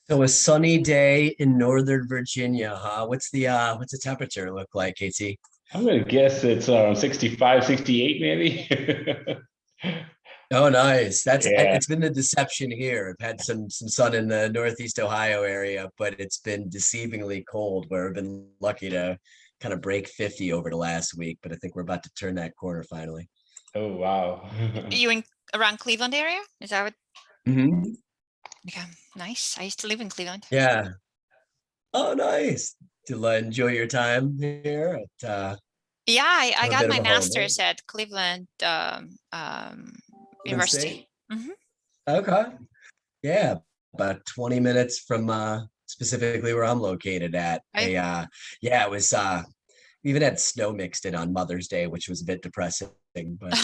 So a sunny day in Northern Virginia, huh? What's the temperature look like, KT? I'm gonna guess it's around 65, 68 maybe. Oh, nice. Yeah. It's been the deception here. I've had some sun in the Northeast Ohio area, but it's been deceivingly cold where I've been lucky to kind of break 50 over the last week, but I think we're about to turn that corner finally. Oh wow. You in around Cleveland area? Is that what? Hmm. Yeah, nice. I used to live in Cleveland. Yeah. Oh, nice. To enjoy your time here at Yeah, I a got bit of my a home. master's at Cleveland Cleveland State. University. Hmm. Okay. Yeah, about 20 minutes from specifically where I'm located at. Right? Yeah, it was we even had snow mixed in on Mother's Day, which was a bit depressing, but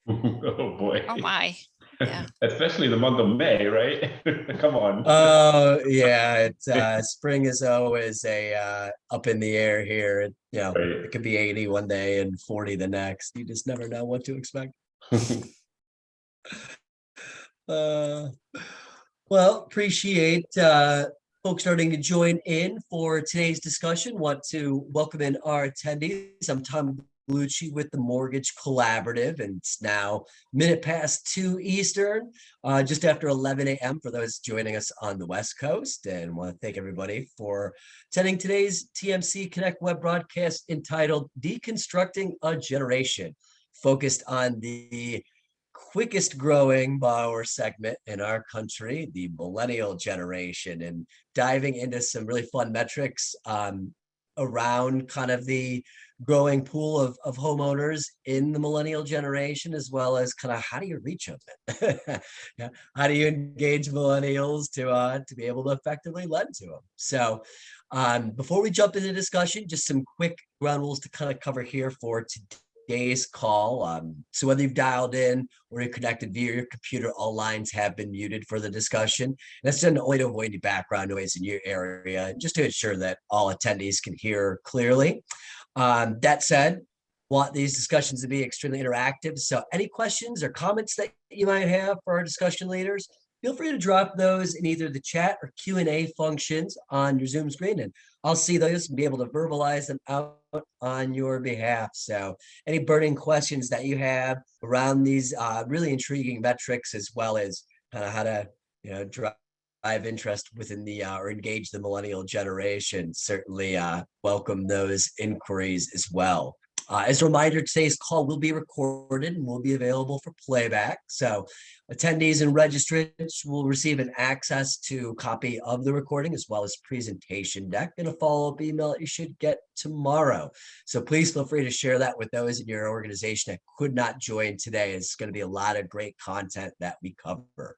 Oh boy. Oh my. Yeah. Especially the month of May, right? Come on. oh yeah, it's spring is always a up in the air here. It Right. could be 80 one day and 40 the next. You just never know what to expect. Uh Well, appreciate folks starting to join in for today's discussion. Want to welcome in our attendees. I'm Tom Bellucci with the Mortgage Collaborative, and it's now minute past 2 Eastern, just after 11 a.m. for those joining us on the West Coast. And want to thank everybody for attending today's TMC Connect web broadcast entitled Deconstructing a Generation, focused on the quickest growing borrower segment in our country, the millennial generation, and diving into some really fun metrics around kind of the growing pool of homeowners in the millennial generation, as well as kind of how do you reach them? Yeah, how do you engage millennials to be able to effectively lend to them? So before we jump into the discussion, just some quick ground rules to kind of cover here for today's call. So whether you've dialed in or you're connected via your computer, all lines have been muted for the discussion. And that's done only to avoid any background noise in your area, just to ensure that all attendees can hear clearly. That said, want these discussions to be extremely interactive. So any questions or comments that you might have for our discussion leaders, feel free to drop those in either the chat or Q&A functions on your Zoom screen, and I'll see those and be able to verbalize them out on your behalf. So any burning questions that you have around these really intriguing metrics, as well as kind of how to drive interest within the or engage the millennial generation, certainly welcome those inquiries as well. As a reminder, today's call will be recorded and will be available for playback. So attendees and registrants will receive an access to a copy of the recording as well as presentation deck and a follow-up email that you should get tomorrow. So please feel free to share that with those in your organization that could not join today. It's going to be a lot of great content that we cover.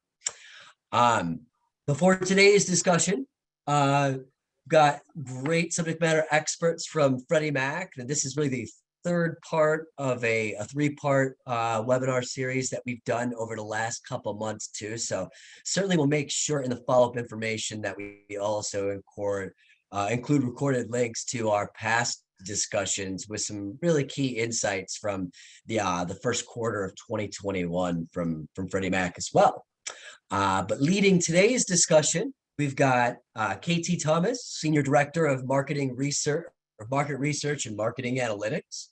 Before today's discussion, got great subject matter experts from Freddie Mac. And this is really the third part of a three-part webinar series that we've done over the last couple months too. So certainly we'll make sure in the follow-up information that we also include recorded links to our past discussions with some really key insights from the first quarter of 2021 from Freddie Mac as well. But leading today's discussion, we've got KT Thomas, Senior Director of Marketing Research, or Market Research and Marketing Analytics.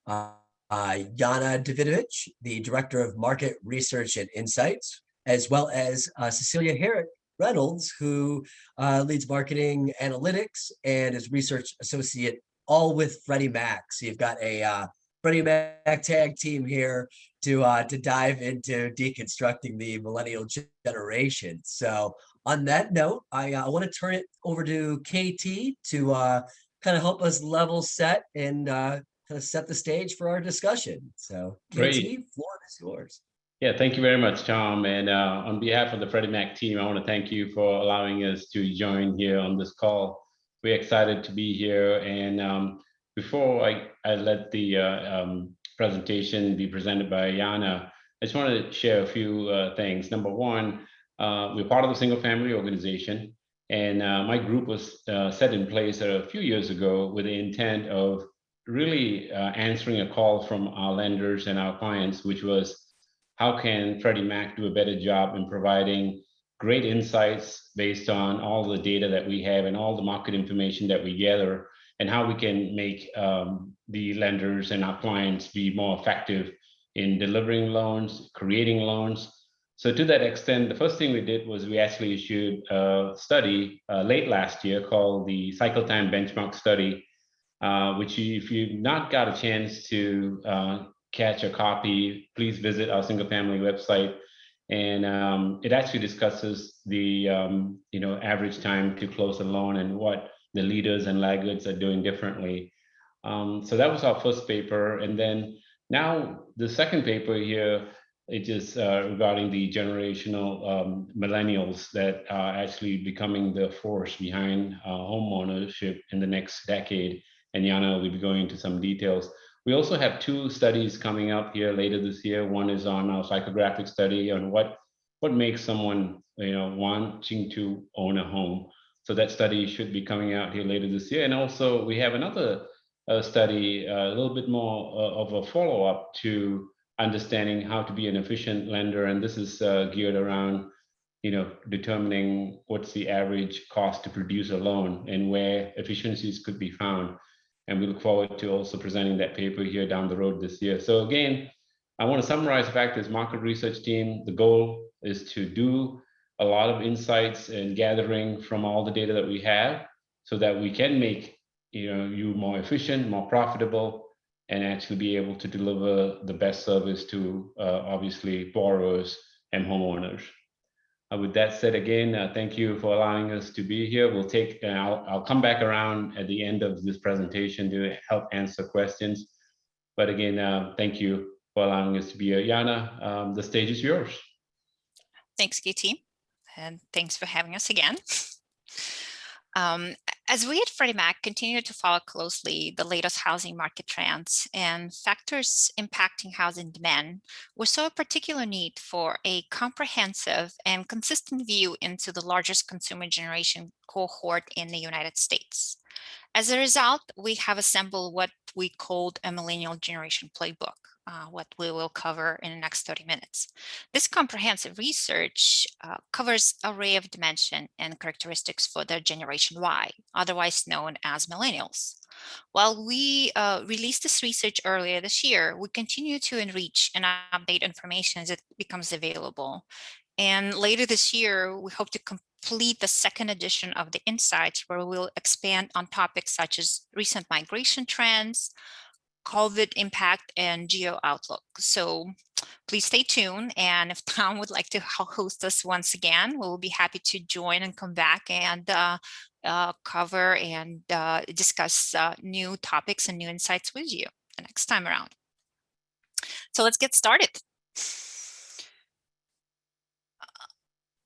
Yana Davidovich, the Director of Market Research and Insights, as well as Cecilia Herrick Reynolds, who leads Marketing Analytics and is Research Associate, all with Freddie Mac. So you've got a Freddie Mac tag team here to dive into deconstructing the millennial generation. So on that note, I want to turn it over to KT to kind of help us level set and kind of set the stage for our discussion. So Great. KT, floor is yours. Yeah, thank you very much, Tom. And on behalf of the Freddie Mac team, I want to thank you for allowing us to join here on this call. We're excited to be here. And before I let the presentation be presented by Yana, I just want to share a few things. Number one, we're part of the single family organization. And my group was set in place a few years ago with the intent of really answering a call from our lenders and our clients, which was, how can Freddie Mac do a better job in providing great insights based on all the data that we have and all the market information that we gather, and how we can make the lenders and our clients be more effective in delivering loans, creating loans. So to that extent, the first thing we did was we actually issued a study late last year called the Cycle Time Benchmark Study, which if you've not got a chance to catch a copy, please visit our single family website. And it actually discusses the average time to close a loan and what the leaders and laggards are doing differently. So that was our first paper. And then now the second paper here, it is regarding the generational millennials that are actually becoming the force behind home ownership in the next decade. And Yana will be going into some details. We also have two studies coming up here later this year. One is on our psychographic study on what makes someone wanting to own a home. So that study should be coming out here later this year. And also we have another study, a little bit more of a follow-up to understanding how to be an efficient lender. And this is geared around determining what's the average cost to produce a loan and where efficiencies could be found. And we look forward to also presenting that paper here down the road this year. So again, I want to summarize the fact as market research team, the goal is to do a lot of insights and gathering from all the data that we have so that we can make you more efficient, more profitable, and actually be able to deliver the best service to obviously borrowers and homeowners. With that said, again, thank you for allowing us to be here. We'll take, I'll come back around at the end of this presentation to help answer questions. But again, thank you for allowing us to be here. Yana, the stage is yours. Thanks, KT, and thanks for having us again. As we at Freddie Mac continue to follow closely the latest housing market trends and factors impacting housing demand, we saw a particular need for a comprehensive and consistent view into the largest consumer generation cohort in the United States. As a result, we have assembled what we called a millennial generation playbook, what we will cover in the next 30 minutes. This comprehensive research covers an array of dimension and characteristics for the Generation Y, otherwise known as millennials. While we released this research earlier this year, we continue to enrich and update information as it becomes available. And later this year, we hope to complete the second edition of the Insights, where we'll expand on topics such as recent migration trends, COVID impact, and geo outlook. So please stay tuned. And if Tom would like to host us once again, we'll be happy to join and come back and cover and discuss new topics and new insights with you the next time around. So let's get started.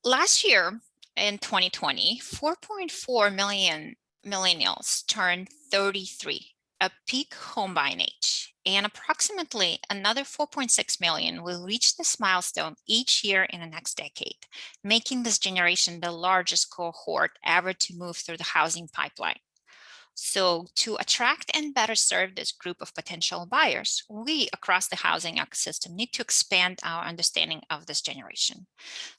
Last year in 2020, 4.4 million millennials turned 33, a peak home buying age, and approximately another 4.6 million will reach this milestone each year in the next decade, making this generation the largest cohort ever to move through the housing pipeline. So to attract and better serve this group of potential buyers, we across the housing ecosystem need to expand our understanding of this generation.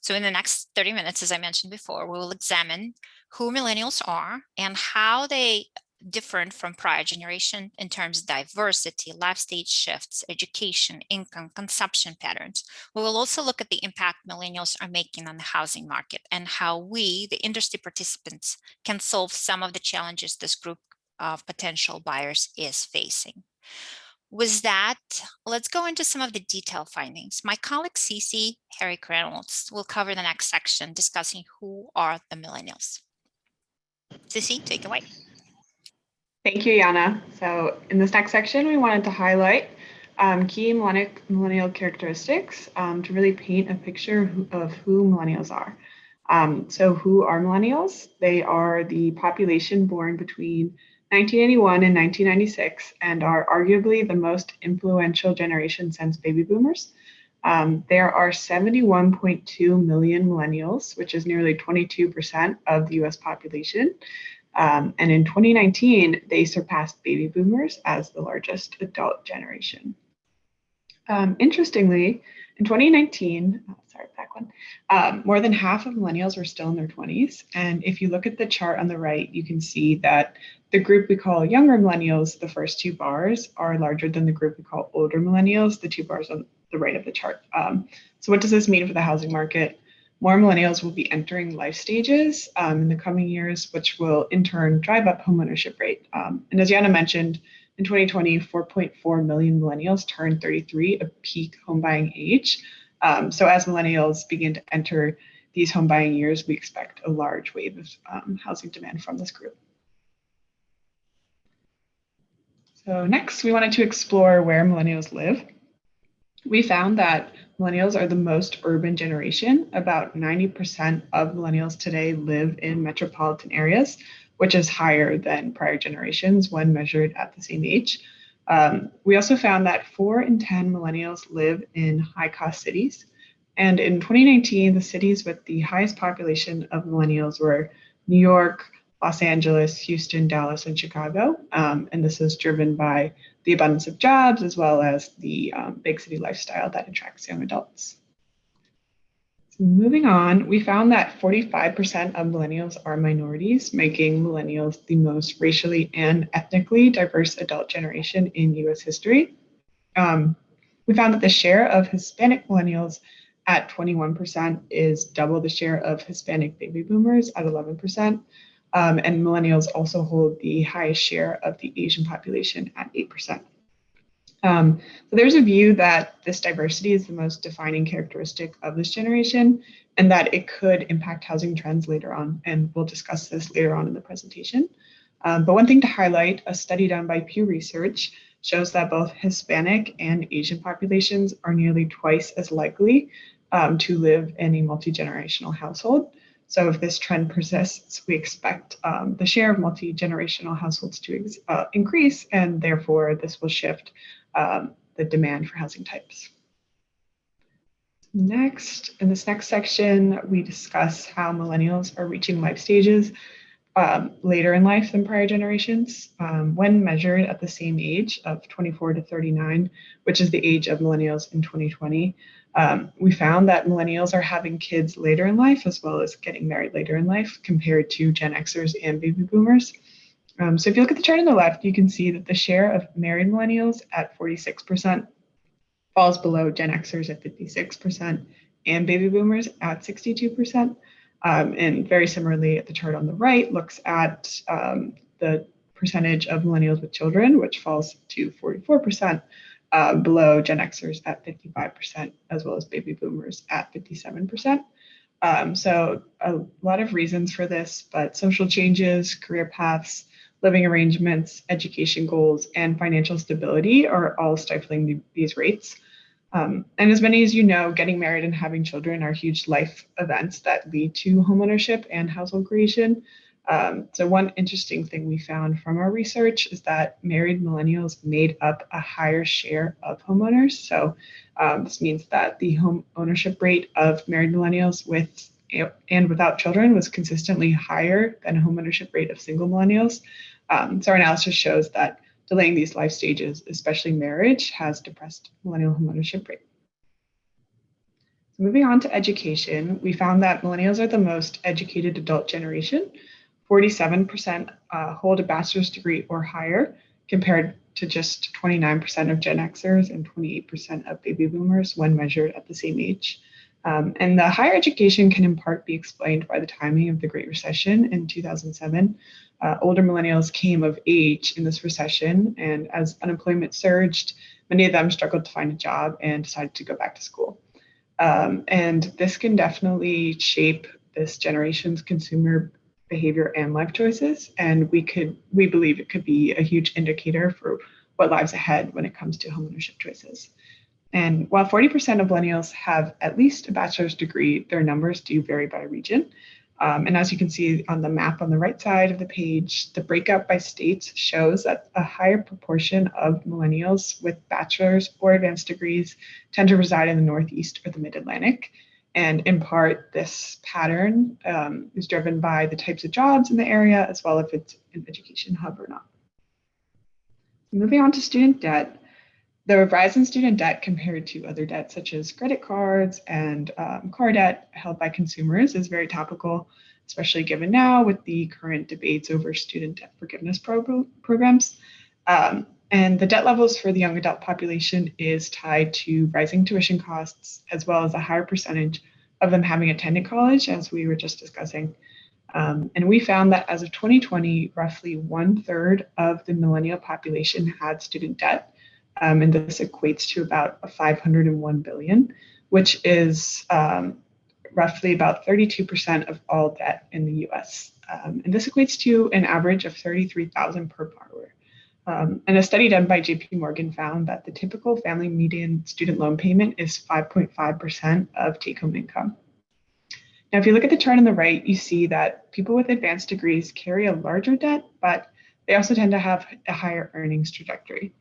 So in the next 30 minutes, as I mentioned before, we will examine who millennials are and how they different from prior generation in terms of diversity, life stage shifts, education, income, consumption patterns. We will also look at the impact millennials are making on the housing market and how we, the industry participants, can solve some of the challenges this group of potential buyers is facing. With that, let's go into some of the detailed findings. My colleague Cece Harry Reynolds will cover the next section discussing who are the millennials. Cece, take it away. Thank you, Yana. So in this next section, we wanted to highlight key millennial characteristics to really paint a picture of who millennials are. So who are millennials? They are the population born between 1981 and 1996 and are arguably the most influential generation since baby boomers. There are 71.2 million millennials, which is nearly 22% of the US population. And in 2019, they surpassed baby boomers as the largest adult generation. Interestingly, in 2019, one. More than half of millennials were still in their 20s. And if you look at the chart on the right, you can see that the group we call younger millennials, the first two bars, are larger than the group we call older millennials, the two bars on the right of the chart. So what does this mean for the housing market? More millennials will be entering life stages in the coming years, which will in turn drive up homeownership rate. And as Yana mentioned, in 2020, 4.4 million millennials turned 33, a peak home buying age. So as millennials begin to enter these home buying years, we expect a large wave of housing demand from this group. So next, we wanted to explore where millennials live. We found that millennials are the most urban generation. About 90% of millennials today live in metropolitan areas, which is higher than prior generations when measured at the same age. We also found that 4 in 10 millennials live in high-cost cities. And in 2019, the cities with the highest population of millennials were New York, Los Angeles, Houston, Dallas, and Chicago. And this is driven by the abundance of jobs as well as the big city lifestyle that attracts young adults. So moving on, we found that 45% of millennials are minorities, making millennials the most racially and ethnically diverse adult generation in US history. We found that the share of Hispanic millennials at 21% is double the share of Hispanic baby boomers at 11%. And millennials also hold the highest share of the Asian population at 8%. So there's a view that this diversity is the most defining characteristic of this generation and that it could impact housing trends later on. And we'll discuss this later on in the presentation. But one thing to highlight, a study done by Pew Research shows that both Hispanic and Asian populations are nearly twice as likely to live in a multi-generational household. So if this trend persists, we expect the share of multi-generational households to increase, and therefore this will shift the demand for housing types. Next, in this next section, we discuss how millennials are reaching life stages later in life than prior generations. When measured at the same age of 24 to 39, which is the age of millennials in 2020, we found that millennials are having kids later in life as well as getting married later in life compared to Gen Xers and baby boomers. So if you look at the chart on the left, you can see that the share of married millennials at 46% falls below Gen Xers at 56% and baby boomers at 62%. And very similarly, at the chart on the right looks at the percentage of millennials with children, which falls to 44%, below Gen Xers at 55%, as well as baby boomers at 57%. So a lot of reasons for this, but social changes, career paths, living arrangements, education goals, and financial stability are all stifling these rates. And as many as you know, getting married and having children are huge life events that lead to homeownership and household creation. So one interesting thing we found from our research is that married millennials made up a higher share of homeowners. So this means that the home ownership rate of married millennials with and without children was consistently higher than a home ownership rate of single millennials. So our analysis shows that delaying these life stages, especially marriage, has depressed millennial homeownership rate. So moving on to education, we found that millennials are the most educated adult generation. 47% hold a bachelor's degree or higher, compared to just 29% of Gen Xers and 28% of baby boomers when measured at the same age. And the higher education can in part be explained by the timing of the Great Recession in 2007. Older millennials came of age in this recession, and as unemployment surged, many of them struggled to find a job and decided to go back to school. And this can definitely shape this generation's consumer behavior and life choices. And we believe it could be a huge indicator for what lies ahead when it comes to homeownership choices. And while 40% of millennials have at least a bachelor's degree, their numbers do vary by region. And as you can see on the map on the right side of the page, the breakout by states shows that a higher proportion of millennials with bachelor's or advanced degrees tend to reside in the Northeast or the Mid-Atlantic. And in part, this pattern is driven by the types of jobs in the area, as well as if it's an education hub or not. Moving on to student debt. The rise in student debt compared to other debts such as credit cards and car debt held by consumers is very topical, especially given now with the current debates over student debt forgiveness programs. And the debt levels for the young adult population is tied to rising tuition costs, as well as a higher percentage of them having attended college, as we were just discussing. And we found that as of 2020, roughly 1/3 of the millennial population had student debt. And this equates to about 501 billion, which is roughly about 32% of all debt in the US. And this equates to an average of 33,000 per borrower. And a study done by JP Morgan found that the typical family median student loan payment is 5.5% of take-home income. Now, if you look at the chart on the right, you see that people with advanced degrees carry a larger debt, but they also tend to have a higher earnings trajectory.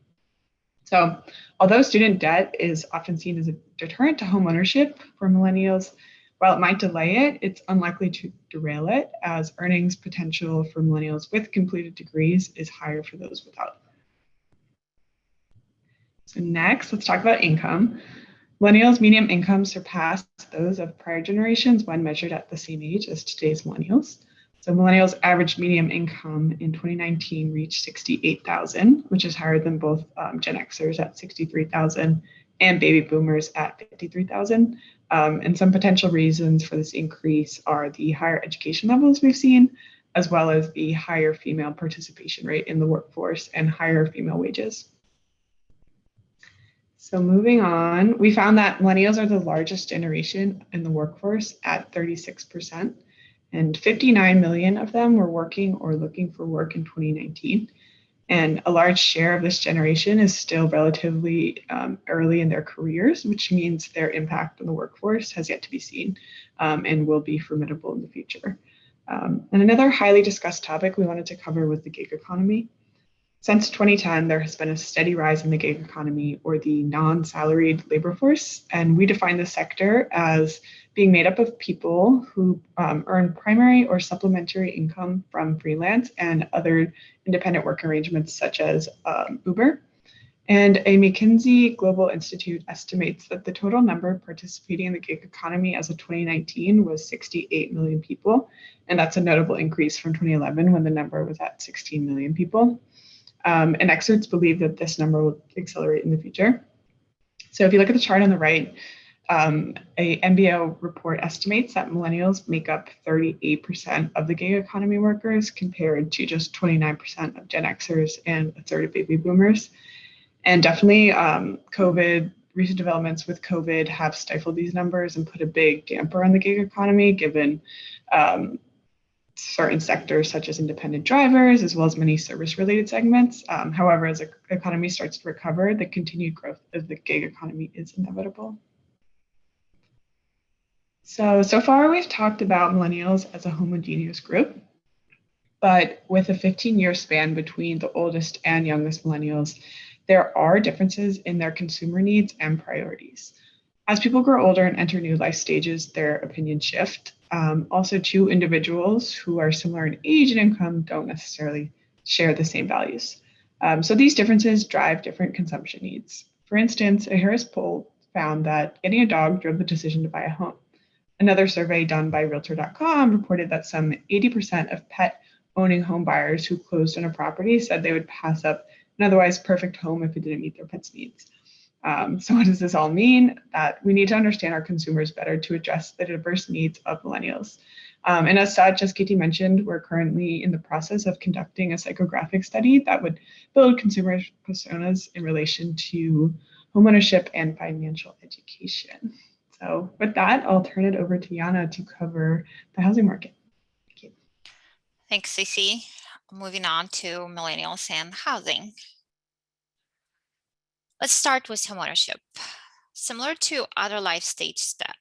So although student debt is often seen as a deterrent to homeownership for millennials, while it might delay it, it's unlikely to derail it, as earnings potential for millennials with completed degrees is higher for those without. So next, let's talk about income. Millennials' median income surpassed those of prior generations when measured at the same age as today's millennials. So millennials' average median income in 2019 reached 68,000, which is higher than both Gen Xers at 63,000 and baby boomers at 53,000. And some potential reasons for this increase are the higher education levels we've seen, as well as the higher female participation rate in the workforce and higher female wages. So moving on, we found that millennials are the largest generation in the workforce at 36%, and 59 million of them were working or looking for work in 2019. And a large share of this generation is still relatively early in their careers, which means their impact on the workforce has yet to be seen and will be formidable in the future. And another highly discussed topic we wanted to cover was the gig economy. Since 2010, there has been a steady rise in the gig economy, or the non-salaried labor force, and we define the sector as being made up of people who earn primary or supplementary income from freelance and other independent work arrangements such as Uber. And a McKinsey Global Institute estimates that the total number participating in the gig economy as of 2019 was 68 million people, and that's a notable increase from 2011 when the number was at 16 million people. And experts believe that this number will accelerate in the future. So if you look at the chart on the right, a MBO report estimates that millennials make up 38% of the gig economy workers, compared to just 29% of Gen Xers and a third of baby boomers. And definitely recent developments with COVID have stifled these numbers and put a big damper on the gig economy, given certain sectors such as independent drivers, as well as many service-related segments. However, as the economy starts to recover, the continued growth of the gig economy is inevitable. So far we've talked about millennials as a homogeneous group, but with a 15-year span between the oldest and youngest millennials, there are differences in their consumer needs and priorities. As people grow older and enter new life stages, their opinions shift. Also, two individuals who are similar in age and income don't necessarily share the same values. So these differences drive different consumption needs. For instance, a Harris poll found that getting a dog drove the decision to buy a home. Another survey done by Realtor.com reported that some 80% of pet-owning home buyers who closed on a property said they would pass up an otherwise perfect home if it didn't meet their pet's needs. So what does this all mean? That we need to understand our consumers better to address the diverse needs of millennials. And as such, as Katie mentioned, we're currently in the process of conducting a psychographic study that would build consumer personas in relation to homeownership and financial education. So with that, I'll turn it over to Yana to cover the housing market. Thank you. Thanks, Cece. Moving on to millennials and housing. Let's start with homeownership. Similar to other life stage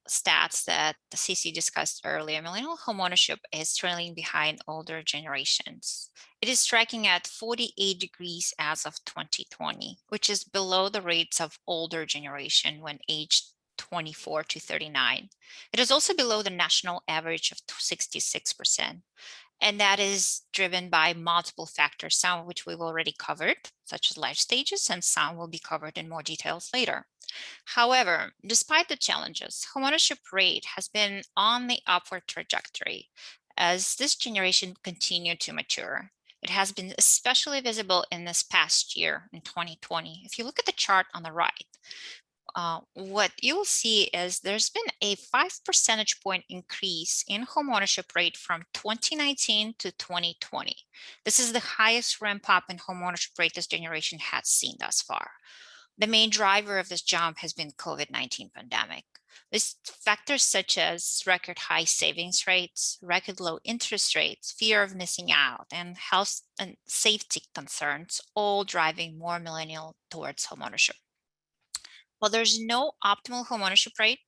stats that Cece discussed earlier, millennial homeownership is trailing behind older generations. It is tracking at 48 degrees as of 2020, which is below the rates of older generation when aged 24 to 39. It is also below the national average of 66%. And that is driven by multiple factors, some of which we've already covered, such as life stages, and some will be covered in more details later. However, despite the challenges, homeownership rate has been on the upward trajectory as this generation continued to mature. It has been especially visible in this past year, in 2020. If you look at the chart on the right, what you'll see is there's been a 5 percentage point increase in homeownership rate from 2019 to 2020. This is the highest ramp up in homeownership rate this generation has seen thus far. The main driver of this jump has been COVID-19 pandemic. These factors such as record high savings rates, record low interest rates, fear of missing out, and health and safety concerns all driving more millennial towards homeownership. While there's no optimal homeownership rate,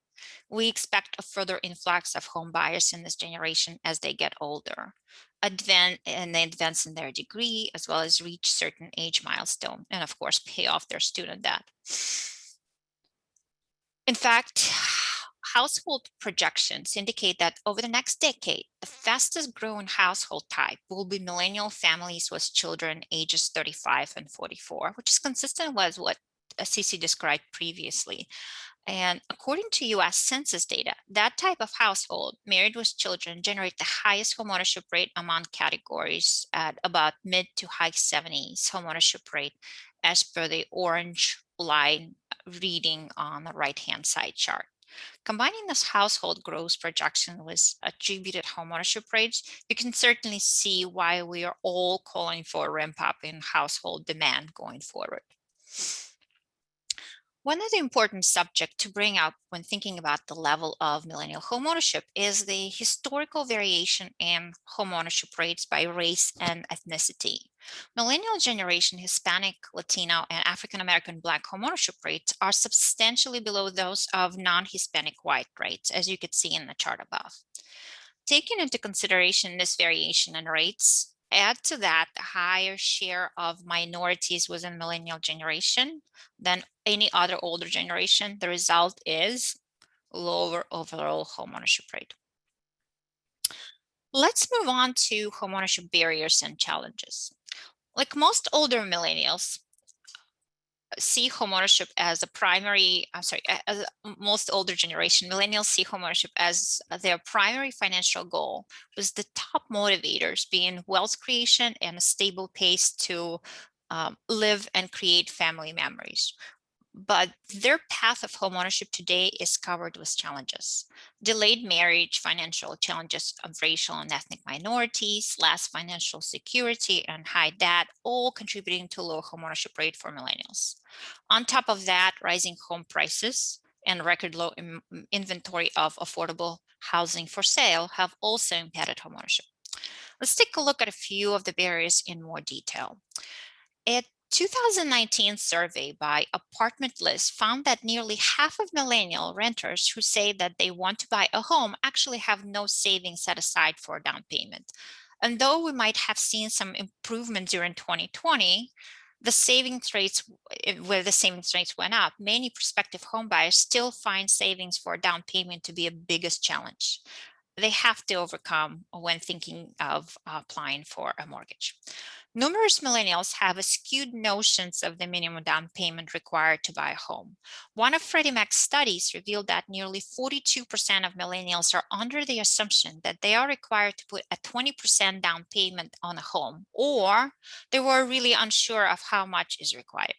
we expect a further influx of home buyers in this generation as they get older, advance in their degree, as well as reach certain age milestone, and of course, pay off their student debt. In fact, household projections indicate that over the next decade, the fastest growing household type will be millennial families with children ages 35 and 44, which is consistent with what Cici described previously. And according to US Census data, that type of household married with children generate the highest homeownership rate among categories at about mid to high 70s homeownership rate as per the orange line reading on the right-hand side chart. Combining this household growth projection with attributed homeownership rates, you can certainly see why we are all calling for a ramp up in household demand going forward. One of the important subjects to bring up when thinking about the level of millennial homeownership is the historical variation in homeownership rates by race and ethnicity. Millennial generation Hispanic, Latino, and African American Black homeownership rates are substantially below those of non-Hispanic white rates, as you could see in the chart above. Taking into consideration this variation in rates, add to that the higher share of minorities within millennial generation than any other older generation, the result is lower overall homeownership rate. Let's move on to homeownership barriers and challenges. Like most older millennials, see homeownership as a primary, as most older generation, millennials see homeownership as their primary financial goal, with the top motivators being wealth creation and a stable pace to live and create family memories. But their path of homeownership today is covered with challenges. Delayed marriage, financial challenges of racial and ethnic minorities, less financial security, and high debt, all contributing to low homeownership rate for millennials. On top of that, rising home prices and record low inventory of affordable housing for sale have also impeded homeownership. Let's take a look at a few of the barriers in more detail. A 2019 survey by Apartment List found that nearly half of millennial renters who say that they want to buy a home actually have no savings set aside for a down payment. And though we might have seen some improvement during 2020, the savings rates, where the savings rates went up, many prospective home buyers still find savings for a down payment to be a biggest challenge they have to overcome when thinking of applying for a mortgage. Numerous millennials have skewed notions of the minimum down payment required to buy a home. One of Freddie Mac's studies revealed that nearly 42% of millennials are under the assumption that they are required to put a 20% down payment on a home, or they were really unsure of how much is required.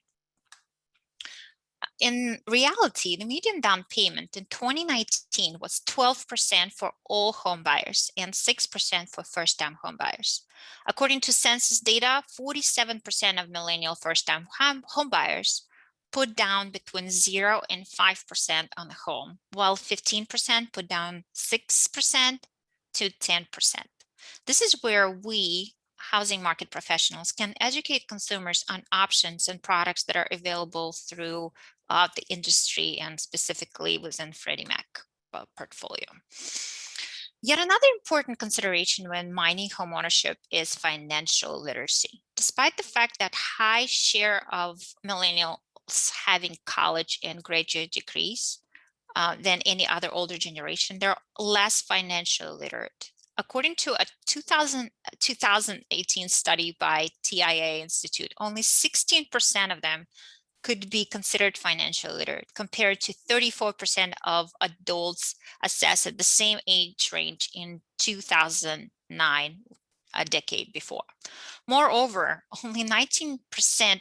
In reality, the median down payment in 2019 was 12% for all home buyers and 6% for first-time home buyers. According to census data, 47% of millennial first-time home buyers put down between 0 and 5% on a home, while 15% put down 6% to 10%. This is where we, housing market professionals, can educate consumers on options and products that are available through the industry and specifically within Freddie Mac portfolio. Yet another important consideration when mining homeownership is financial literacy. Despite the fact that high share of millennials having college and graduate degrees than any other older generation, they're less financially literate. According to a 2018 study by TIA Institute, only 16% of them could be considered financially literate, compared to 34% of adults assessed at the same age range in 2009, a decade before. Moreover, only 19%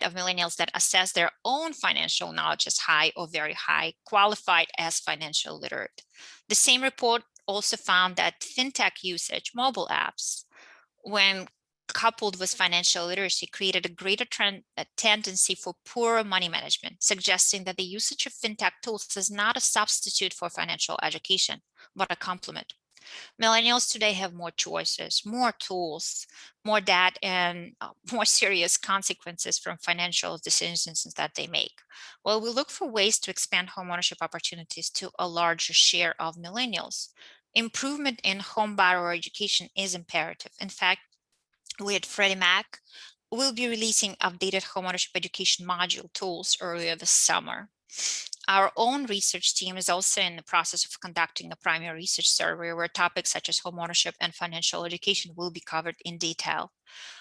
of millennials that assess their own financial knowledge as high or very high qualified as financial literate. The same report also found that fintech usage, mobile apps, when coupled with financial literacy, created a greater tendency for poorer money management, suggesting that the usage of fintech tools is not a substitute for financial education, but a complement. Millennials today have more choices, more tools, more data, and more serious consequences from financial decisions that they make. While we look for ways to expand homeownership opportunities to a larger share of millennials, improvement in home borrower education is imperative. In fact, we at Freddie Mac will be releasing updated homeownership education module tools earlier this summer. Our own research team is also in the process of conducting a primary research survey where topics such as homeownership and financial education will be covered in detail.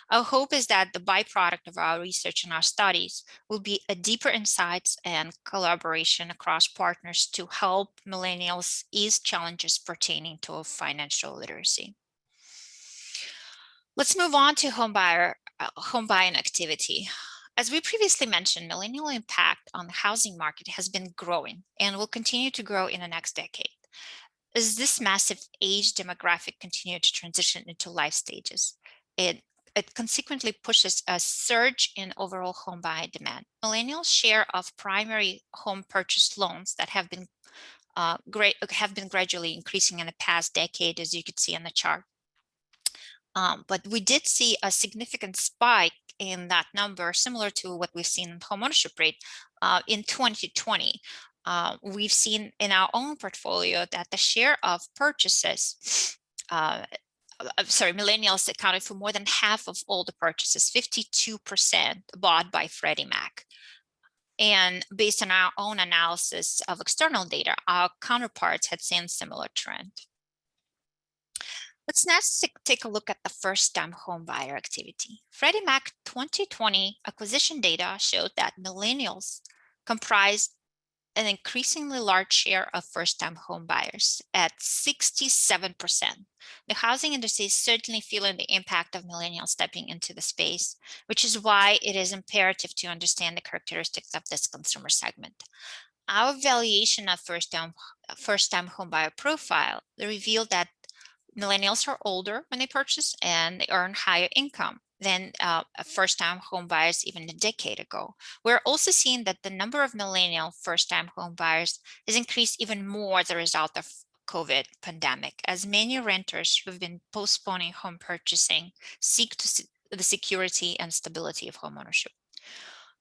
Our hope is that the byproduct of our research and our studies will be a deeper insights and collaboration across partners to help millennials ease challenges pertaining to financial literacy. Let's move on to home buying activity. As we previously mentioned, millennial impact on the housing market has been growing and will continue to grow in the next decade. As this massive age demographic continues to transition into life stages, it consequently pushes a surge in overall home buying demand. Millennials' share of primary home purchase loans that have been gradually increasing in the past decade, as you could see on the chart. But we did see a significant spike in that number, similar to what we've seen in homeownership rate in 2020. We've seen in our own portfolio that the share of purchases, millennials accounted for more than half of all the purchases, 52% bought by Freddie Mac. And based on our own analysis of external data, our counterparts had seen similar trend. Let's next take a look at the first-time home buyer activity. Freddie Mac 2020 acquisition data showed that millennials comprised an increasingly large share of first-time home buyers at 67%. The housing industry is certainly feeling the impact of millennials stepping into the space, which is why it is imperative to understand the characteristics of this consumer segment. Our evaluation of first-time home buyer profile revealed that millennials are older when they purchase and they earn higher income than first-time home buyers even a decade ago. We're also seeing that the number of millennial first-time home buyers has increased even more as a result of COVID pandemic, as many renters who've been postponing home purchasing seek the security and stability of homeownership.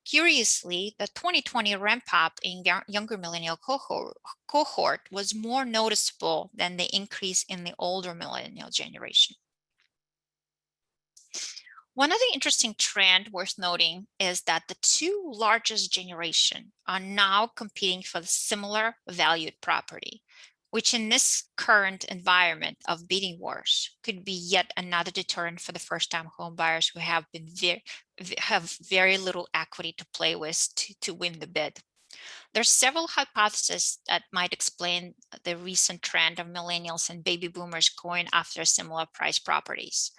Curiously, the 2020 ramp up in younger millennial cohort was more noticeable than the increase in the older millennial generation. One of the interesting trend worth noting is that the two largest generation are now competing for the similar valued property, which in this current environment of bidding wars could be yet another deterrent for the first-time home buyers who have very little equity to play with to win the bid. There are several hypotheses that might explain the recent trend of millennials and baby boomers going after similar price properties.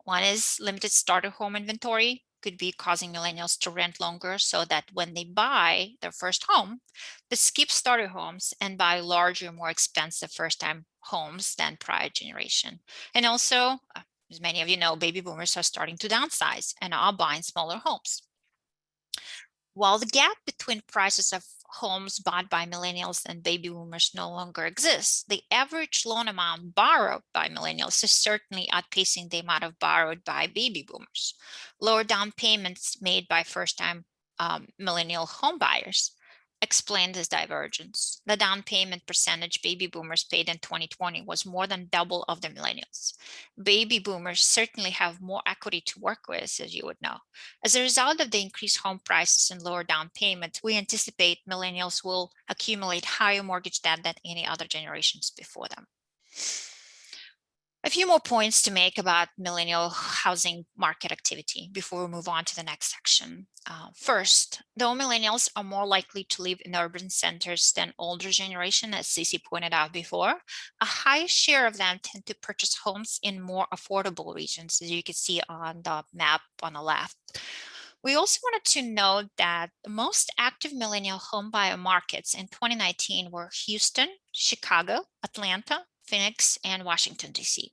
One is limited starter home inventory, could be causing millennials to rent longer so that when they buy their first home, they skip starter homes and buy larger, more expensive first-time homes than prior generation. And also, as many of you know, baby boomers are starting to downsize and are buying smaller homes. While the gap between prices of homes bought by millennials and baby boomers no longer exists, the average loan amount borrowed by millennials is certainly outpacing the amount borrowed by baby boomers. Lower down payments made by first-time millennial home buyers explain this divergence. The down payment percentage baby boomers paid in 2020 was more than double of the millennials. Baby boomers certainly have more equity to work with, as you would know. As a result of the increased home prices and lower down payments, we anticipate millennials will accumulate higher mortgage debt than any other generations before them. A few more points to make about millennial housing market activity before we move on to the next section. First, though millennials are more likely to live in urban centers than older generation, as Cece pointed out before, a high share of them tend to purchase homes in more affordable regions, as you can see on the map on the left. We also wanted to note that the most active millennial home buyer markets in 2019 were Houston, Chicago, Atlanta, Phoenix, and Washington, D.C.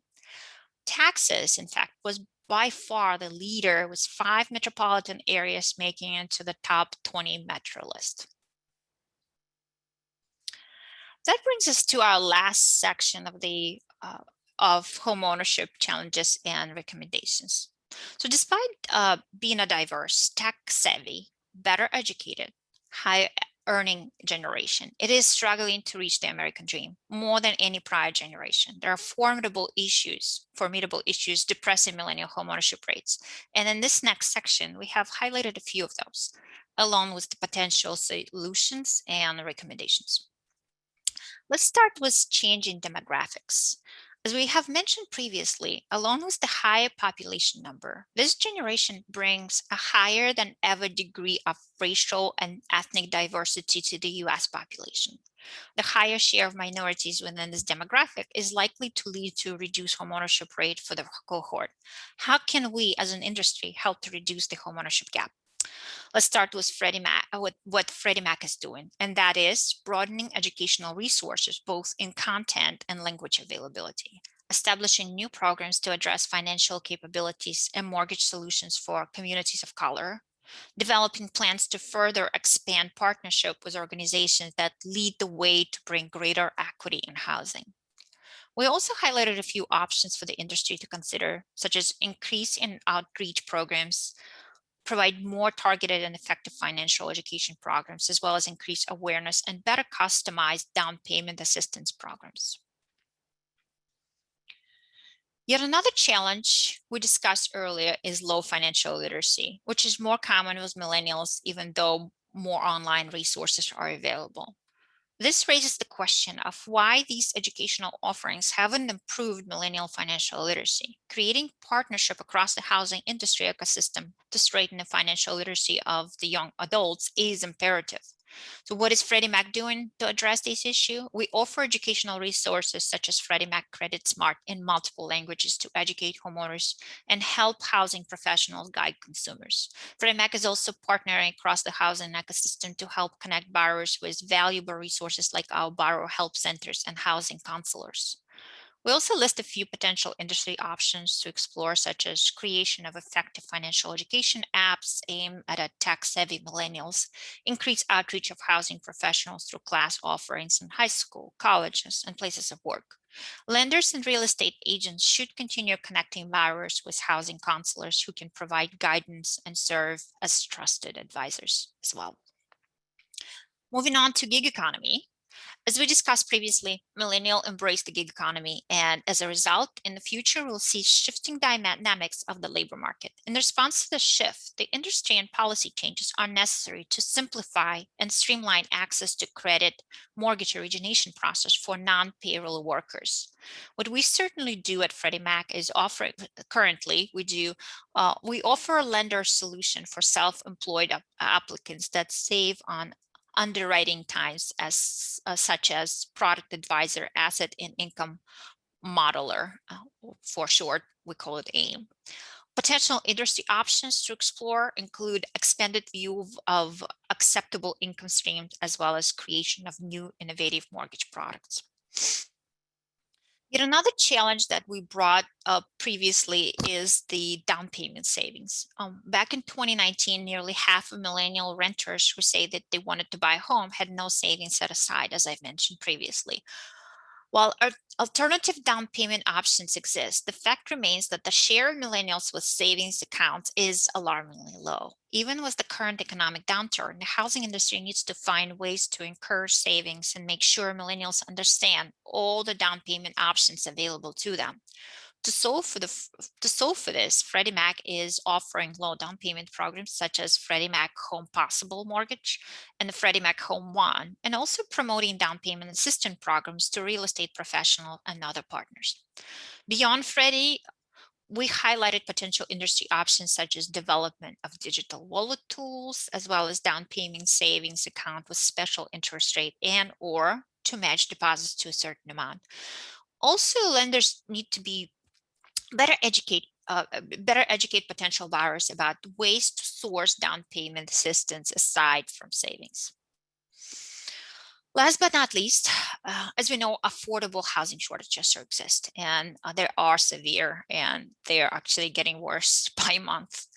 Texas, in fact, was by far the leader, with 5 metropolitan areas making it to the top 20 metro list. That brings us to our last section of home ownership challenges and recommendations. So despite being a diverse, tech-savvy, better educated, high earning generation, it is struggling to reach the American dream more than any prior generation. There are formidable issues depressing millennial homeownership rates. And in this next section, we have highlighted a few of those, along with the potential solutions and recommendations. Let's start with changing demographics. As we have mentioned previously, along with the higher population number, this generation brings a higher than ever degree of racial and ethnic diversity to the US population. The higher share of minorities within this demographic is likely to lead to a reduced homeownership rate for the cohort. How can we as an industry help to reduce the homeownership gap? Let's start with what Freddie Mac is doing, and that is broadening educational resources, both in content and language availability, establishing new programs to address financial capabilities and mortgage solutions for communities of color, developing plans to further expand partnership with organizations that lead the way to bring greater equity in housing. We also highlighted a few options for the industry to consider, such as increase in outreach programs, provide more targeted and effective financial education programs, as well as increase awareness and better customized down payment assistance programs. Yet another challenge we discussed earlier is low financial literacy, which is more common with millennials, even though more online resources are available. This raises the question of why these educational offerings haven't improved millennial financial literacy. Creating partnership across the housing industry ecosystem to strengthen the financial literacy of the young adults is imperative. So what is Freddie Mac doing to address this issue? We offer educational resources such as Freddie Mac Credit Smart in multiple languages to educate homeowners and help housing professionals guide consumers. Freddie Mac is also partnering across the housing ecosystem to help connect borrowers with valuable resources like our borrower help centers and housing counselors. We also list a few potential industry options to explore, such as creation of effective financial education apps aimed at tech-savvy millennials, increased outreach of housing professionals through class offerings in high school, colleges, and places of work. Lenders and real estate agents should continue connecting borrowers with housing counselors who can provide guidance and serve as trusted advisors as well. Moving on to gig economy. As we discussed previously, millennials embrace the gig economy, and as a result, in the future, we'll see shifting dynamics of the labor market. In response to the shift, the industry and policy changes are necessary to simplify and streamline access to credit mortgage origination process for non-payroll workers. What we certainly do at Freddie Mac is we offer a lender solution for self-employed applicants that save on underwriting times such as product advisor, asset and income modeler, for short, we call it AIM. Potential industry options to explore include expanded view of acceptable income streams, as well as creation of new innovative mortgage products. Yet another challenge that we brought up previously is the down payment savings. Back in 2019, nearly half of millennial renters who say that they wanted to buy a home had no savings set aside, as I've mentioned previously. While alternative down payment options exist, the fact remains that the share of millennials with savings accounts is alarmingly low. Even with the current economic downturn, the housing industry needs to find ways to encourage savings and make sure millennials understand all the down payment options available to them. To solve for this, Freddie Mac is offering low down payment programs such as Freddie Mac Home Possible Mortgage and the Freddie Mac Home One, and also promoting down payment assistance programs to real estate professionals and other partners. Beyond Freddie, we highlighted potential industry options such as development of digital wallet tools, as well as down payment savings account with special interest rate and or to match deposits to a certain amount. Also, lenders need to be better educate potential buyers about ways to source down payment assistance aside from savings. Last but not least, as we know, affordable housing shortages exist, and they are severe, and they are actually getting worse by month.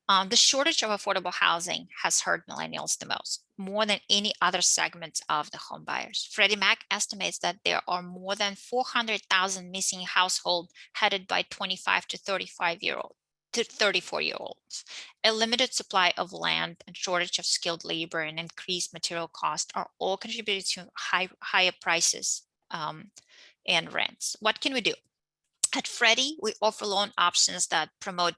The shortage of affordable housing has hurt millennials the most, more than any other segment of the home buyers. Freddie Mac estimates that there are more than 400,000 missing households headed by 25 to 35-year-olds. To 34-year-olds. A limited supply of land and shortage of skilled labor and increased material costs are all contributing to higher prices and rents. What can we do? At Freddie, we offer loan options that promote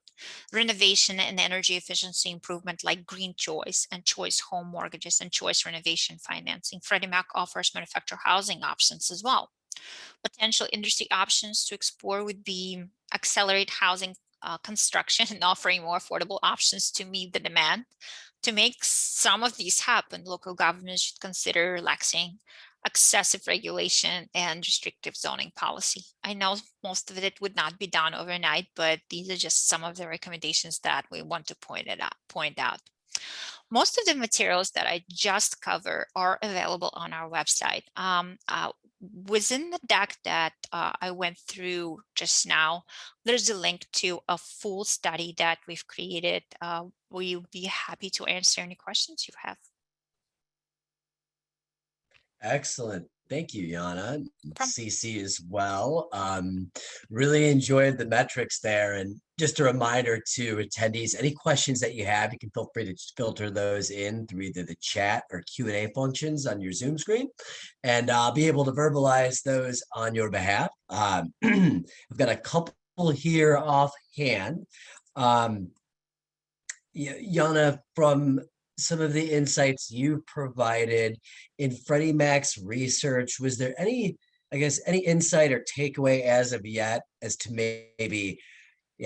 renovation and energy efficiency improvement like Green Choice and Choice Home Mortgages and Choice Renovation Financing. Freddie Mac offers manufactured housing options as well. Potential industry options to explore would be accelerate housing construction and offering more affordable options to meet the demand. To make some of these happen, local governments should consider relaxing excessive regulation and restrictive zoning policy. I know most of it would not be done overnight, but these are just some of the recommendations that we want to point out. Most of the materials that I just covered are available on our website. Within the deck that I went through just now, there's a link to a full study that we've created. We'll be happy to answer any questions you have. Excellent. Thank you, Yana. Problem. CC as well. Really enjoyed the metrics there. And just a reminder to attendees, any questions that you have, you can feel free to filter those in through either the chat or Q&A functions on your Zoom screen. And I'll be able to verbalize those on your behalf. I've got a couple here offhand. Yana, from some of the insights you provided in Freddie Mac's research, was there any insight or takeaway as of yet as to maybe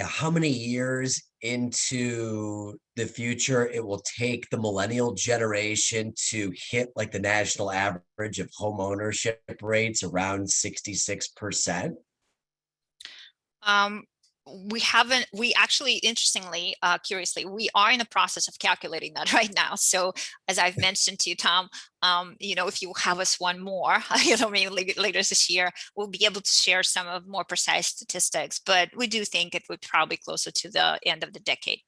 how many years into the future it will take the millennial generation to hit like the national average of home ownership rates around 66%? We actually, interestingly, curiously, we are in the process of calculating that right now. So as I've mentioned to you, Tom, if you have us one more, maybe later this year, we'll be able to share some of more precise statistics, but we do think it would probably closer to the end of the decade.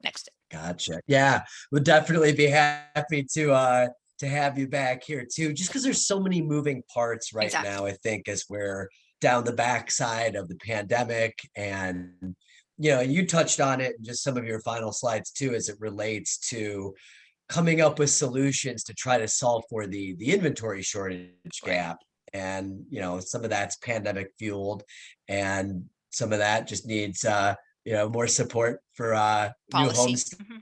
Next. Gotcha. Yeah, we'll definitely be happy to have you back here too, just because there's so many moving parts right now, I think, as we're down the backside of the pandemic. And you touched on it in just some of your final slides too, as it relates to coming up with solutions to try to solve for the inventory shortage gap. And some of that's pandemic fueled, and some of that just needs more support for new home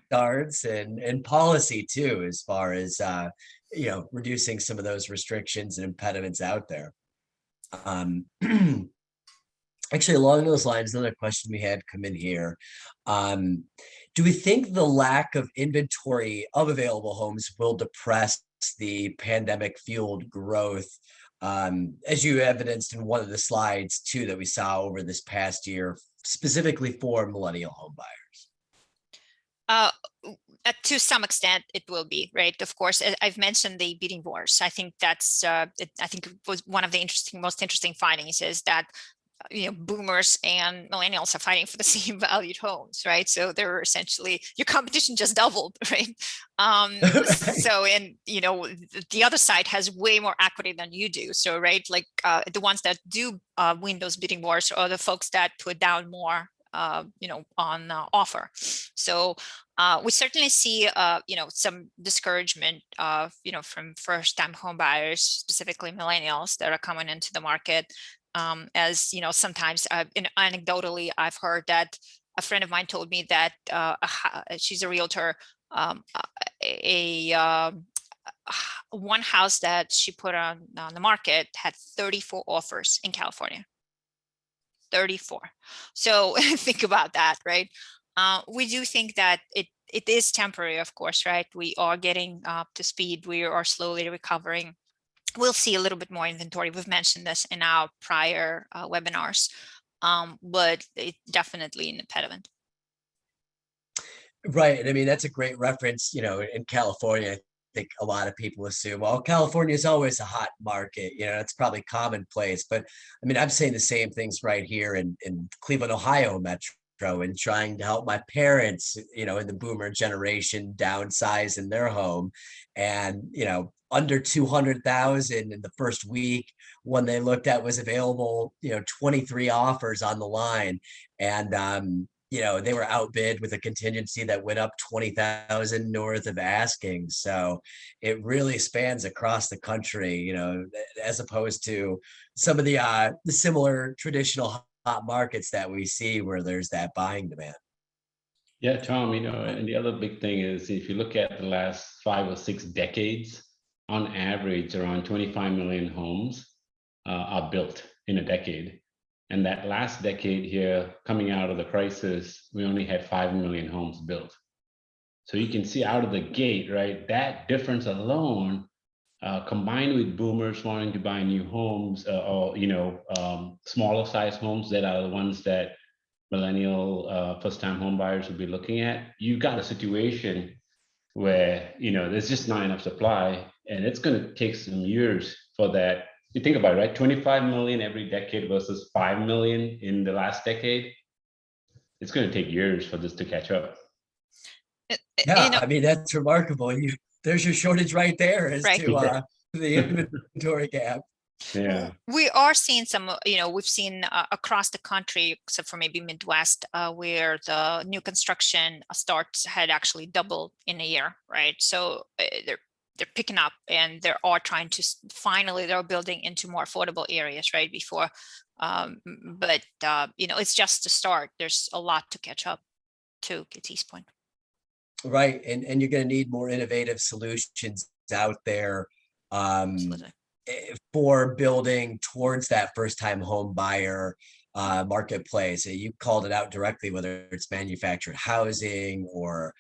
starts and policy too, as far as reducing some of those restrictions and impediments out there. Actually, along those lines, another question we had come in here. Do we think the lack of inventory of available homes will depress the pandemic fueled growth, as you evidenced in one of the slides too that we saw over this past year, specifically for millennial home buyers? To some extent, it will be, right? Of course, I've mentioned the bidding wars. I think that's, I think it was one of the most interesting findings is that, boomers and millennials are fighting for the same valued homes, right? So they're essentially, your competition just doubled, right? So, and, the other side has way more equity than you do. So, right, like the ones that do win those bidding wars are the folks that put down more on offer. So we certainly see, some discouragement from first-time home buyers, specifically millennials that are coming into the market. As sometimes anecdotally, I've heard that a friend of mine told me that she's a realtor. One house that she put on the market had 34 offers in California. 34. So think about that, right? We do think that it is temporary, of course, right? We are getting up to speed. We are slowly recovering. We'll see a little bit more inventory. We've mentioned this in our prior webinars, but it's definitely an impediment. Right. And I mean, that's a great reference, in California. I think a lot of people assume, well, California is always a hot market. It's probably commonplace. But I mean, I'm saying the same things right here in Cleveland, Ohio metro, and trying to help my parents, in the boomer generation downsize in their home. And, under 200,000 in the first week, one they looked at was available, 23 offers on the line. And, they were outbid with a contingency that went up 20,000 north of asking. So it really spans across the country, as opposed to some of the similar traditional hot markets that we see where there's that buying demand. Yeah, Tom, and the other big thing is if you look at the last 5 or 6 decades, on average, around 25 million homes are built in a decade. And that last decade here, coming out of the crisis, we only had 5 million homes built. So you can see out of the gate, right, that difference alone, combined with boomers wanting to buy new homes or, smaller size homes that are the ones that millennial first-time home buyers will be looking at, you got a situation where, there's just not enough supply, and it's going to take some years for that. You think about it, right? 25 million every decade versus 5 million in the last decade. It's going to take years for this to catch up. Yeah, I mean, that's remarkable. There's your shortage right there as Right. to the inventory gap. Yeah. We are seeing some, we've seen across the country, except for maybe Midwest, where the new construction starts had actually doubled in a year, right? So they're picking up, and they are trying to finally they're building into more affordable areas, right? Before, but it's just the start. There's a lot to catch up to Kitty's point. Right, and you're going to need more innovative solutions out there. Absolutely. For building towards that first-time home buyer marketplace. You called it out directly, whether it's manufactured housing or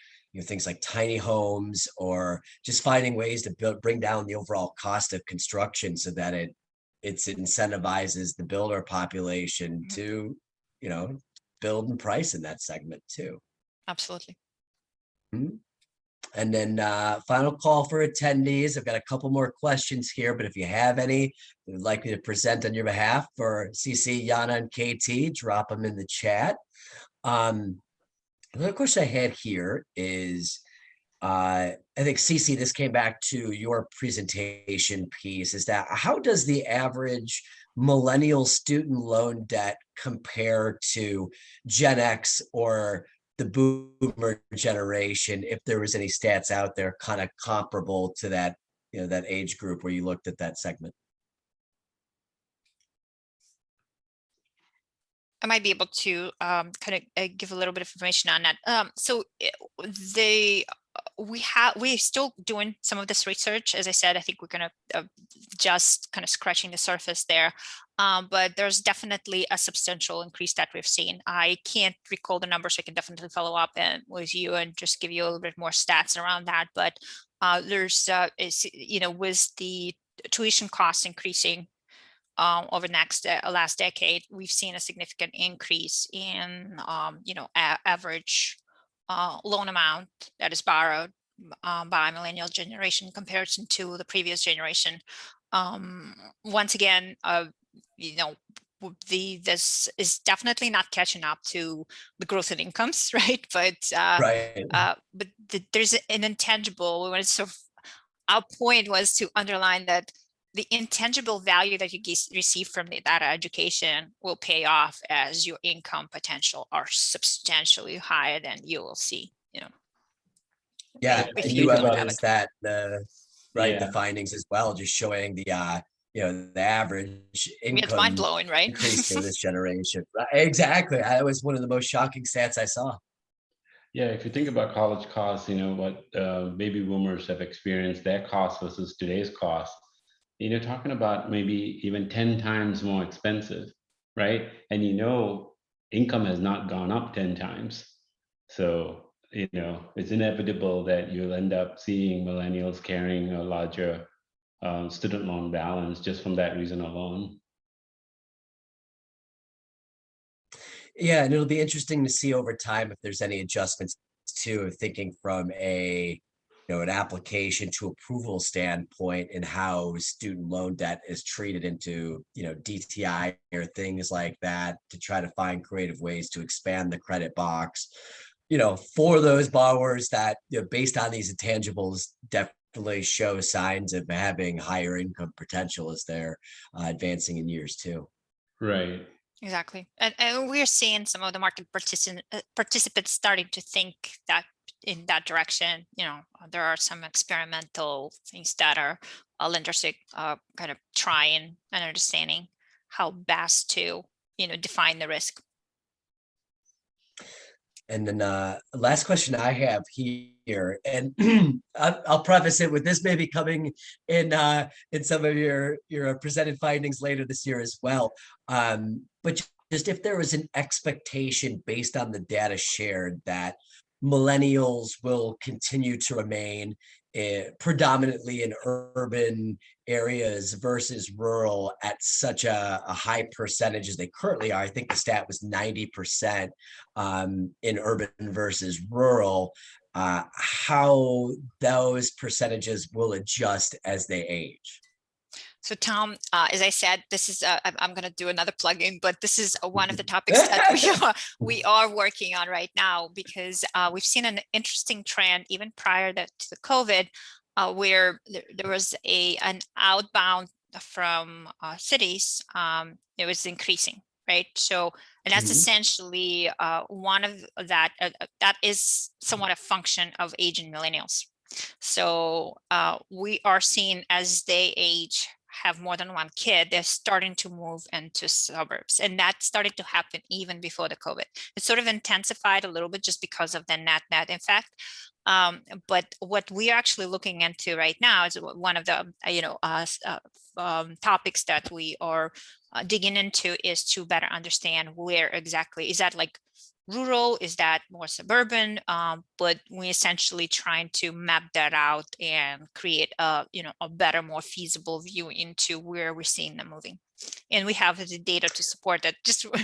things like tiny homes, or just finding ways to bring down the overall cost of construction so that it incentivizes the builder population to build and price in that segment too. Absolutely. Mm-hmm. And then final call for attendees. I've got a couple more questions here, but if you have any you'd like me to present on your behalf for CC, Yana, and KT, drop them in the chat. Another question I had here is, I think CC, this came back to your presentation piece, is that how does the average millennial student loan debt compare to Gen X or the boomer generation, if there was any stats out there kind of comparable to that, that age group where you looked at that segment? I might be able to kind of give a little bit of information on that. So we're still doing some of this research. As I said, I think we're going to just kind of scratching the surface there. But there's definitely a substantial increase that we've seen. I can't recall the numbers, so I can definitely follow up with you and just give you a little bit more stats around that. But there's, with the tuition costs increasing over the last decade, we've seen a significant increase in, average loan amount that is borrowed by millennial generation in comparison to the previous generation. Once again, this is definitely not catching up to the growth in incomes, right? But Right. There's an intangible. Our point was to underline that the intangible value that you receive from that education will pay off as your income potential are substantially higher than you will see. Yeah, if and you you don't have evidence it. that the Yeah. findings as well, just showing the the average It's income mind blowing, right? increase for this generation. Right, exactly. That was one of the most shocking stats I saw. Yeah, if you think about college costs, what baby boomers have experienced, their cost versus today's cost, talking about maybe even 10 times more expensive. right? And income has not gone up 10 times. So, it's inevitable that you'll end up seeing millennials carrying a larger student loan balance just from that reason alone. Yeah, and it'll be interesting to see over time if there's any adjustments to thinking from an application to approval standpoint and how student loan debt is treated into, DTI or things like that to try to find creative ways to expand the credit box, for those borrowers that, based on these intangibles, definitely show signs of having higher income potential as they're advancing in years too. Right. Exactly. And we're seeing some of the market participants starting to think that in that direction. There are some experimental things that are lenders kind of trying and understanding how best to, define the risk. And then last question I have here, and I'll preface it with this maybe coming in some of your presented findings later this year as well. But just if there was an expectation based on the data shared that millennials will continue to remain predominantly in urban areas versus rural at such a high percentage as they currently are. I think the stat was 90% in urban versus rural, how those percentages will adjust as they age. So Tom, as I said, this is I'm going to do another plug-in, but this is one of the topics that we are working on right now, because we've seen an interesting trend even prior to the COVID, where there was an outbound from cities. It was increasing, right? So, and that's essentially one of that is somewhat a function of aging millennials. So we are seeing as they age, have more than one kid, they're starting to move into suburbs, and that started to happen even before the COVID. It sort of intensified a little bit just because of the net effect. But what we're actually looking into right now is one of the topics that we are digging into is to better understand where exactly is that, like rural, is that more suburban, but we essentially trying to map that out and create a better, more feasible view into where we're seeing them moving, and we have the data to support that.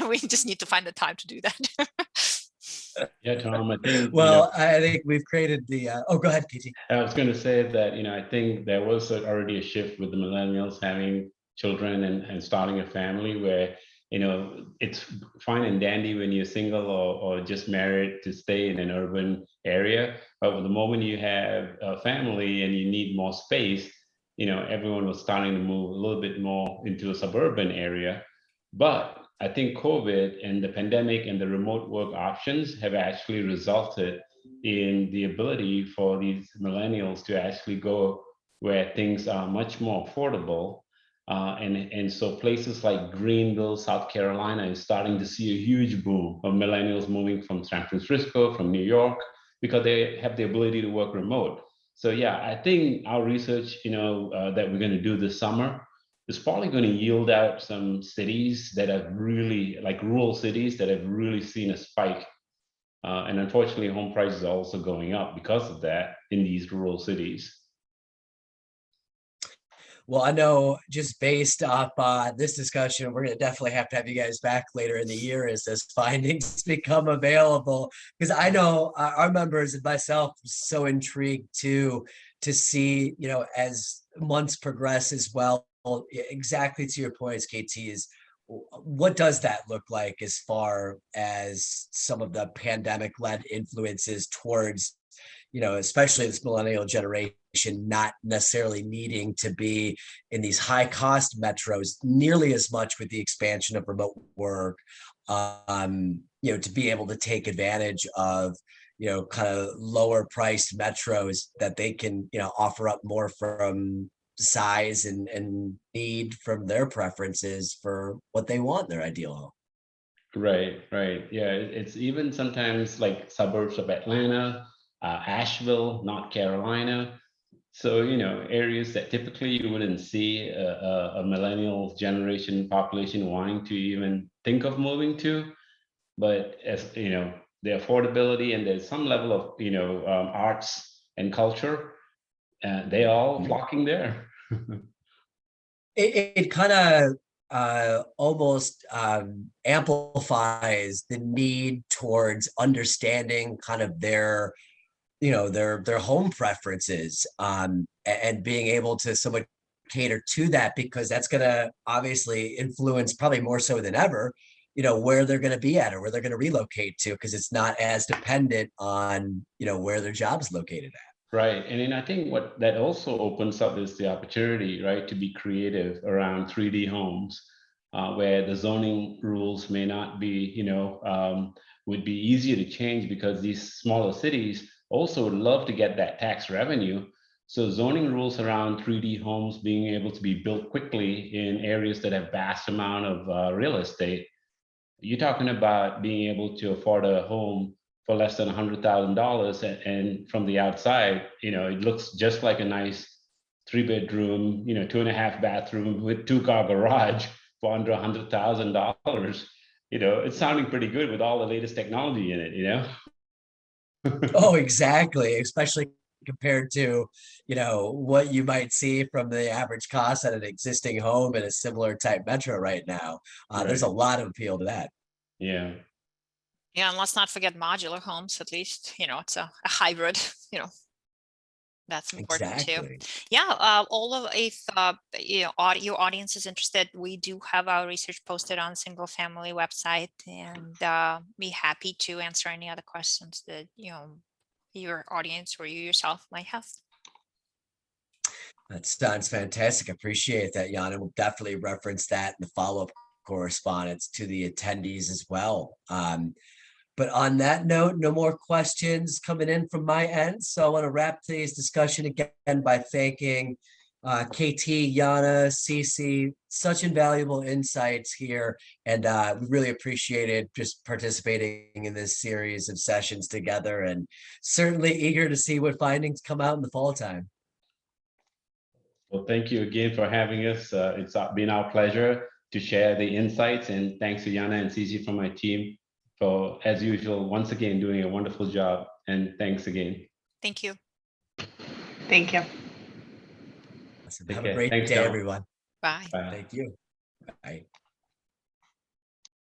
We just need to find the time to do that. Yeah, Tom, I think well, I think we've created the go ahead, KT. I was going to say that I think there was already a shift with the millennials having children and starting a family, where it's fine and dandy when you're single or just married to stay in an urban area. But the moment you have a family and you need more space, everyone was starting to move a little bit more into a suburban area. But I think COVID and the pandemic and the remote work options have actually resulted in the ability for these millennials to actually go where things are much more affordable. And so places like Greenville, South Carolina is starting to see a huge boom of millennials moving from San Francisco, from New York, because they have the ability to work remote. So yeah, I think our research, that we're going to do this summer is probably going to yield out some cities that have really, like rural cities that have really seen a spike. And unfortunately, home prices are also going up because of that in these rural cities. Well, I know just based off this discussion, we're going to definitely have to have you guys back later in the year as those findings become available. Because I know our members and myself are so intrigued to see, as months progress as well, exactly to your points, KT, is what does that look like as far as some of the pandemic-led influences towards especially this millennial generation, not necessarily needing to be in these high cost metros nearly as much with the expansion of remote work, to be able to take advantage of, kind of lower priced metros that they can, offer up more from size and need from their preferences for what they want in their ideal home. Right. Yeah, it's even sometimes like suburbs of Atlanta, Asheville, North Carolina. So, areas that typically you wouldn't see a millennial generation population wanting to even think of moving to. But as the affordability and there's some level of, arts and culture, they all flocking there. It kind of almost amplifies the need towards understanding kind of their their home preferences, and being able to somewhat cater to that, because that's going to obviously influence, probably more so than ever, where they're going to be at or where they're going to relocate to, because it's not as dependent on where their job's located at. Right. And then I think what that also opens up is the opportunity, right, to be creative around 3D homes, where the zoning rules may not be, would be easier to change, because these smaller cities also would love to get that tax revenue. So zoning rules around 3D homes being able to be built quickly in areas that have vast amount of real estate. You're talking about being able to afford a home for less than $100,000, and from the outside, it looks just like a nice 3-bedroom, 2.5 bathroom with 2-car garage for under $100,000. It's sounding pretty good with all the latest technology in it. Oh, exactly. Especially compared to, what you might see from the average cost at an existing home in a similar type metro right now. There's a Right. lot of appeal to that. Yeah. Yeah, and let's not forget modular homes, at least, it's a hybrid, that's important too. Exactly. Yeah, all of if your audience is interested, we do have our research posted on single family website, and be happy to answer any other questions that your audience or you yourself might have. That sounds fantastic. Appreciate that, Jan. And we'll definitely reference that in the follow-up correspondence to the attendees as well. But on that note, no more questions coming in from my end. So I want to wrap today's discussion again by thanking KT, Yana, Cece, such invaluable insights here. And we really appreciated just participating in this series of sessions together, and certainly eager to see what findings come out in the fall time. Well, thank you again for having us. It's been our pleasure to share the insights, and thanks to Yana and Cici from my team for, as usual, once again, doing a wonderful job. And thanks again. Thank you. Thank you. Awesome. Take Have a care. great Thanks, day, Tom. everyone. Bye. Bye. Thank you. Bye.